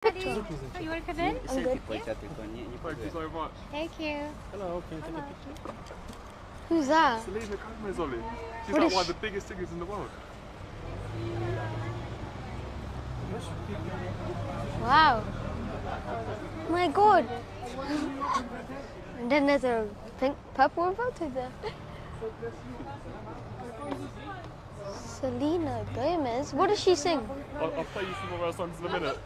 Picture. Oh, you want to come in? I'm good. Thank you so much. Thank you. Hello, can I take a picture? Who's that? Selena Gomez, Ollie. She's What like is one of the biggest singers in the world. Wow. My God. And then there's a pink, purple photo there. Selena Gomez. What does she sing? I'll play you some of our songs in a minute.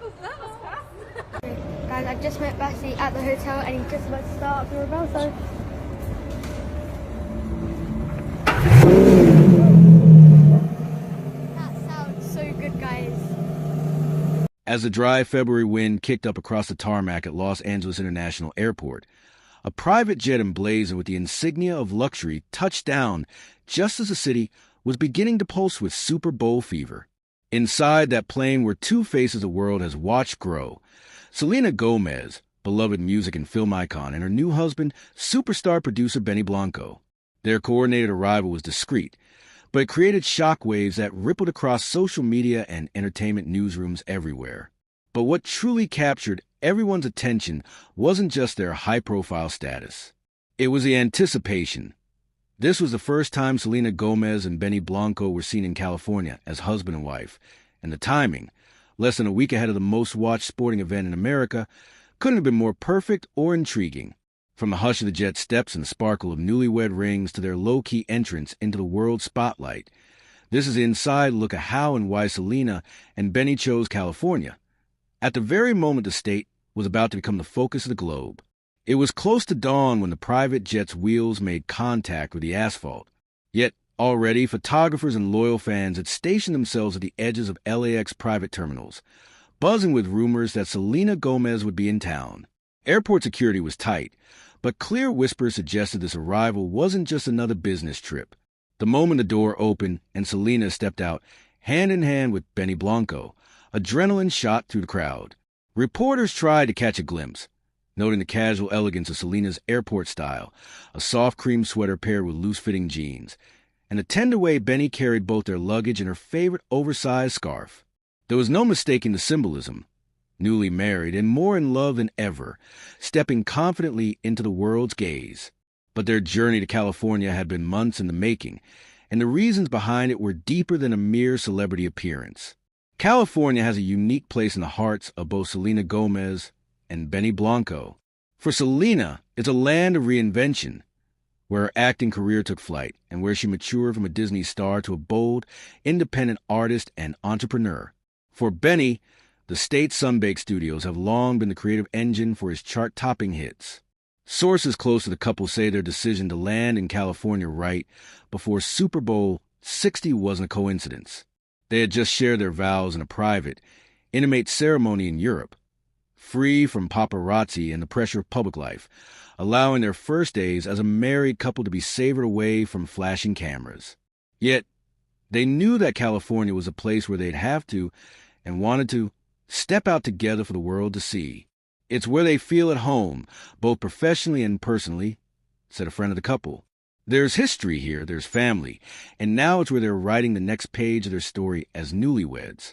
Guys, I just met Bassy at the hotel and he's just about to start up the reversal. That sounds so good, guys. As the dry February wind kicked up across the tarmac at Los Angeles International Airport, a private jet emblazoned with the insignia of luxury touched down just as the city was beginning to pulse with Super Bowl fever. Inside that plane were two faces the world has watched grow: Selena Gomez, beloved music and film icon, and her new husband, superstar producer Benny Blanco. Their coordinated arrival was discreet, but it created shockwaves that rippled across social media and entertainment newsrooms everywhere. But what truly captured everyone's attention wasn't just their high-profile status. It was the anticipation. This was the first time Selena Gomez and Benny Blanco were seen in California as husband and wife, and the timing, less than a week ahead of the most-watched sporting event in America, couldn't have been more perfect or intriguing. From the hush of the jet steps and the sparkle of newlywed rings to their low-key entrance into the world spotlight, this is the inside look at how and why Selena and Benny chose California. At the very moment the state was about to become the focus of the globe. It was close to dawn when the private jet's wheels made contact with the asphalt. Yet, already, photographers and loyal fans had stationed themselves at the edges of LAX private terminals, buzzing with rumors that Selena Gomez would be in town. Airport security was tight, but clear whispers suggested this arrival wasn't just another business trip. The moment the door opened and Selena stepped out, hand in hand with Benny Blanco, adrenaline shot through the crowd. Reporters tried to catch a glimpse, noting the casual elegance of Selena's airport style, a soft cream sweater paired with loose-fitting jeans, and the tender way Benny carried both their luggage and her favorite oversized scarf. There was no mistaking the symbolism. Newly married and more in love than ever, stepping confidently into the world's gaze. But their journey to California had been months in the making, and the reasons behind it were deeper than a mere celebrity appearance. California has a unique place in the hearts of both Selena Gomez and Benny Blanco. For Selena, it's a land of reinvention, where her acting career took flight and where she matured from a Disney star to a bold, independent artist and entrepreneur. For Benny, the state's Sunbake Studios have long been the creative engine for his chart-topping hits. Sources close to the couple say their decision to land in California right before Superbowl 60 wasn't a coincidence. They had just shared their vows in a private, intimate ceremony in Europe, free from paparazzi and the pressure of public life, allowing their first days as a married couple to be savored away from flashing cameras. Yet, they knew that California was a place where they'd have to, and wanted to, step out together for the world to see. It's where they feel at home, both professionally and personally, said a friend of the couple. There's history here, there's family, and now it's where they're writing the next page of their story as newlyweds.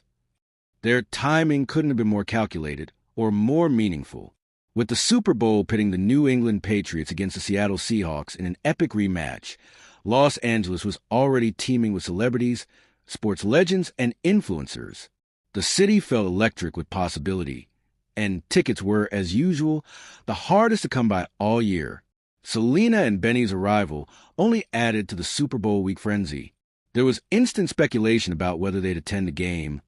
Their timing couldn't have been more calculated or more meaningful. With the Super Bowl pitting the New England Patriots against the Seattle Seahawks in an epic rematch, Los Angeles was already teeming with celebrities, sports legends, and influencers. The city felt electric with possibility, and tickets were, as usual, the hardest to come by all year. Selena and Benny's arrival only added to the Super Bowl week frenzy. There was instant speculation about whether they'd attend the game,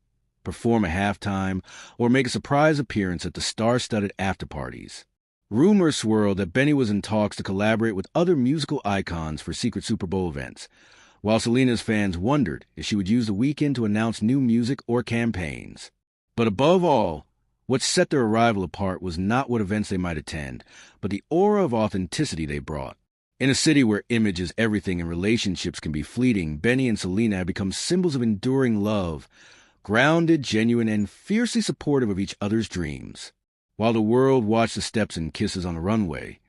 perform at halftime, or make a surprise appearance at the star-studded after-parties. Rumors swirled that Benny was in talks to collaborate with other musical icons for secret Super Bowl events, while Selena's fans wondered if she would use the weekend to announce new music or campaigns. But above all, what set their arrival apart was not what events they might attend, but the aura of authenticity they brought. In a city where image is everything and relationships can be fleeting, Benny and Selena have become symbols of enduring love, grounded, genuine, and fiercely supportive of each other's dreams. While the world watched the steps and kisses on the runway,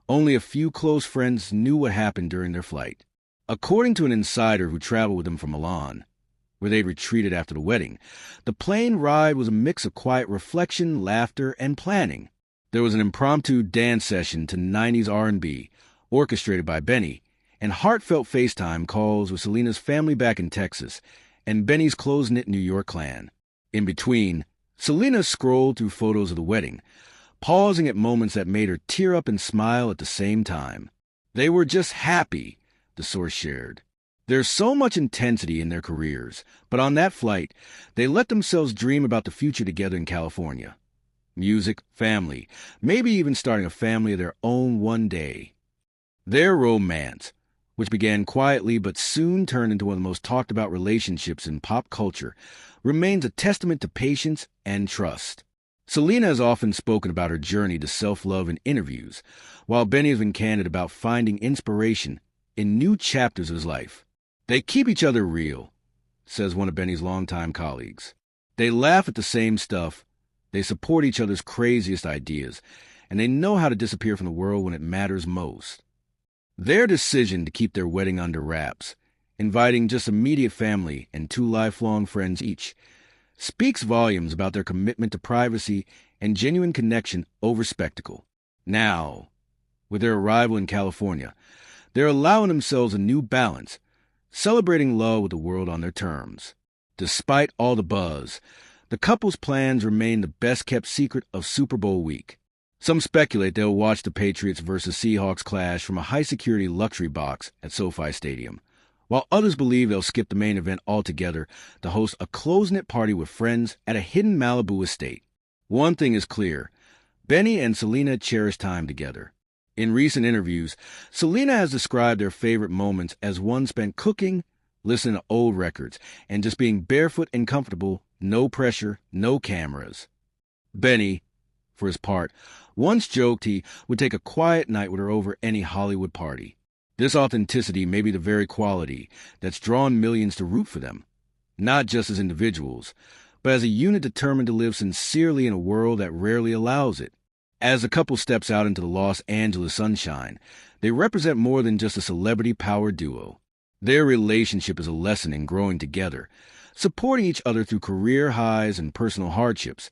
only a few close friends knew what happened during their flight. According to an insider who traveled with them from Milan, where they'd retreated after the wedding. The plane ride was a mix of quiet reflection, laughter, and planning. There was an impromptu dance session to 90s R&B, orchestrated by Benny, and heartfelt FaceTime calls with Selena's family back in Texas and Benny's close-knit New York clan. In between, Selena scrolled through photos of the wedding, pausing at moments that made her tear up and smile at the same time. They were just happy, the source shared. There's so much intensity in their careers, but on that flight, they let themselves dream about the future together in California. Music, family, maybe even starting a family of their own one day. Their romance, which began quietly but soon turned into one of the most talked about relationships in pop culture, remains a testament to patience and trust. Selena has often spoken about her journey to self-love in interviews, while Benny has been candid about finding inspiration in new chapters of his life. They keep each other real, says one of Benny's longtime colleagues. They laugh at the same stuff, they support each other's craziest ideas, and they know how to disappear from the world when it matters most. Their decision to keep their wedding under wraps, inviting just immediate family and 2 lifelong friends each, speaks volumes about their commitment to privacy and genuine connection over spectacle. Now, with their arrival in California, they're allowing themselves a new balance, celebrating love with the world on their terms. Despite all the buzz, the couple's plans remain the best-kept secret of Super Bowl week. Some speculate they'll watch the Patriots versus Seahawks clash from a high-security luxury box at SoFi Stadium, while others believe they'll skip the main event altogether to host a close-knit party with friends at a hidden Malibu estate. One thing is clear, Benny and Selena cherish time together. In recent interviews, Selena has described their favorite moments as one spent cooking, listening to old records, and just being barefoot and comfortable, no pressure, no cameras. Benny, for his part, once joked he would take a quiet night with her over any Hollywood party. This authenticity may be the very quality that's drawn millions to root for them, not just as individuals, but as a unit determined to live sincerely in a world that rarely allows it. As the couple steps out into the Los Angeles sunshine, they represent more than just a celebrity-powered duo. Their relationship is a lesson in growing together, supporting each other through career highs and personal hardships,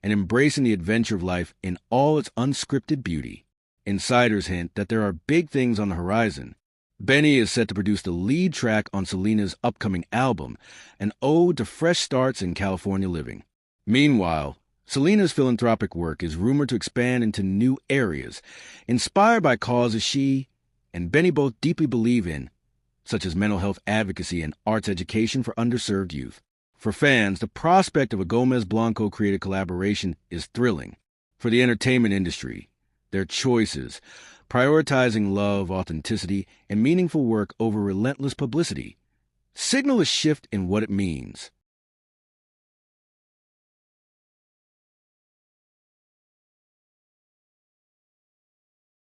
and embracing the adventure of life in all its unscripted beauty. Insiders hint that there are big things on the horizon. Benny is set to produce the lead track on Selena's upcoming album, an ode to fresh starts in California living. Meanwhile, Selena's philanthropic work is rumored to expand into new areas, inspired by causes she and Benny both deeply believe in, such as mental health advocacy and arts education for underserved youth. For fans, the prospect of a Gomez-Blanco-created collaboration is thrilling. For the entertainment industry, their choices, prioritizing love, authenticity, and meaningful work over relentless publicity, signal a shift in what it means.